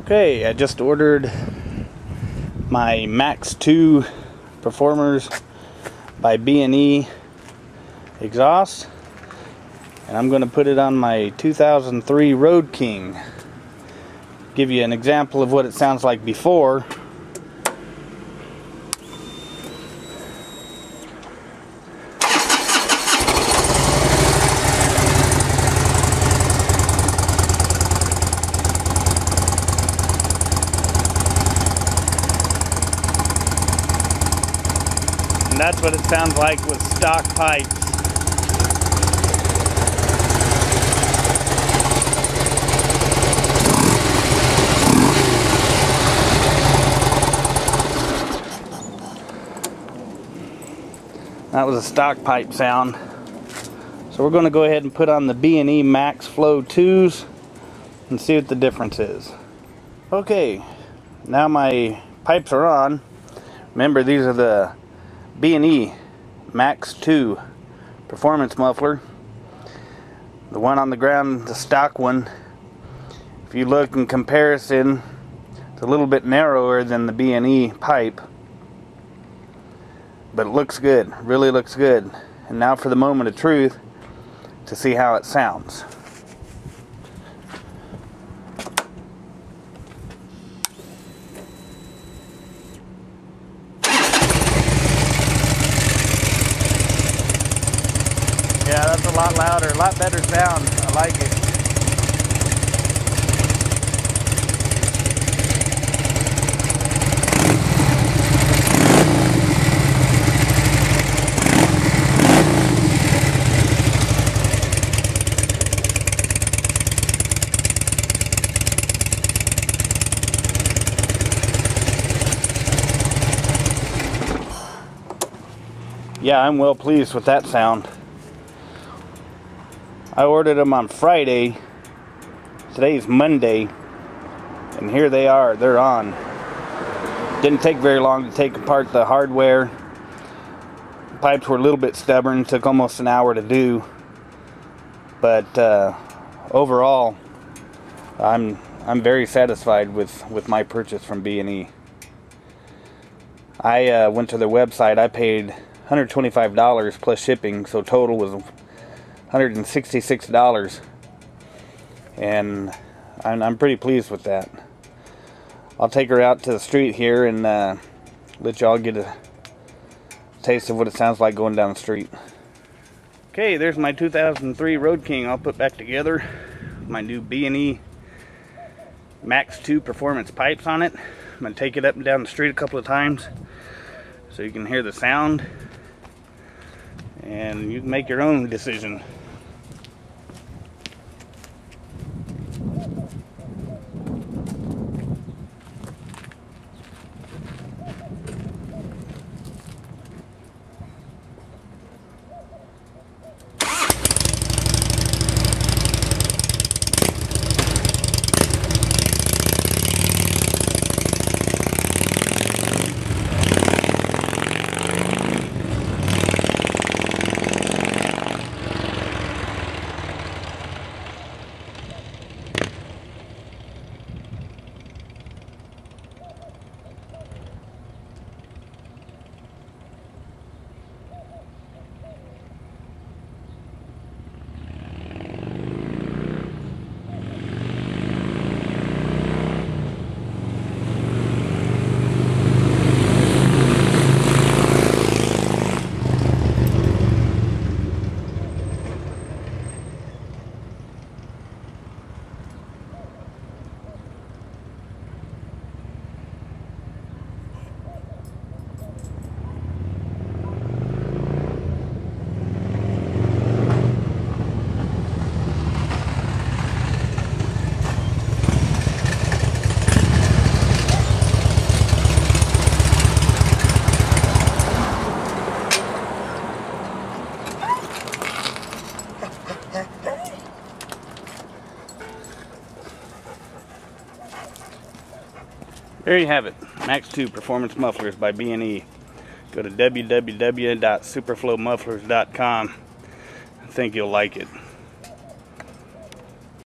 Okay, I just ordered my Max 2 Performers by B&E exhaust, and I'm going to put it on my 2003 Road King. Give you an example of what it sounds like before. And that's what it sounds like with stock pipes. That was a stock pipe sound. So we're going to go ahead and put on the B&E Max Flow 2s and see what the difference is. Okay, now my pipes are on. Remember, these are the B&E Max 2 performance muffler. The one on the ground, the stock one, if you look in comparison, it's a little bit narrower than the B&E pipe, but it looks good, really looks good. And now for the moment of truth to see how it sounds. Yeah, that's a lot louder, a lot better sound. I like it. Yeah, I'm well pleased with that sound. I ordered them on Friday. Today's Monday, and here they are. They're on. Didn't take very long to take apart the hardware. The pipes were a little bit stubborn. Took almost an hour to do. But overall, I'm very satisfied with my purchase from B&E. I went to their website. I paid $125 plus shipping, so total was $166, and I'm pretty pleased with that. I'll take her out to the street here and let y'all get a taste of what it sounds like going down the street. Okay, there's my 2003 Road King all put back together. My new B&E Max 2 performance pipes on it. I'm going to take it up and down the street a couple of times so you can hear the sound, and you can make your own decision. There you have it, Max 2 Performance Mufflers by B&E. Go to www.superflowmufflers.com. I think you'll like it.